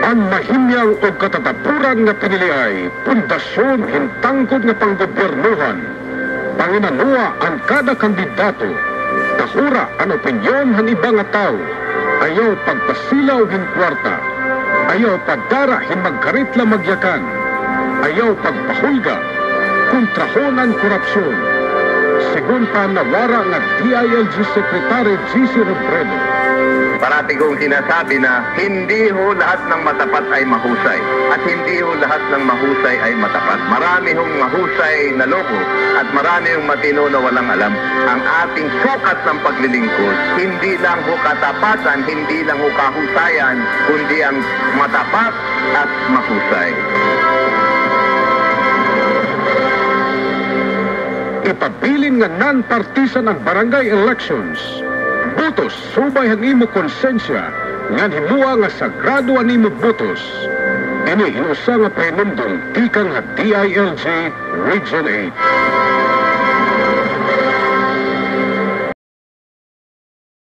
Ang mahimyang o katatapuran nga piniliay, pundasyon hintangkod nga panggobyernuhan. Panginanua ang kada kandidato, kahura ang opinyon han iba nga tao, ayaw pagpasilaw hin kwarta, ayaw pagdara hin magkaritla magyakan, ayaw pagpahulga, kontrahon ang korupsyon. Sigun pa nawara nga DILG Secretary G.C. Robredo. Parati kong sinasabi na hindi ho lahat ng matapat ay mahusay at hindi ho lahat ng mahusay ay matapat. Marami hong mahusay na loko at marami hong matino na walang alam. Ang ating sukat ng paglilingkod, hindi lang ho katapatan, hindi lang ho kahusayan, kundi ang matapat at mahusay. Ipabilin nga non-partisan ang barangay elections. Botos, subay ang imo konsensya, nga himua nga sagrado ang imo botos. Ini hinusa nga penundong tikang nga DILG Region 8.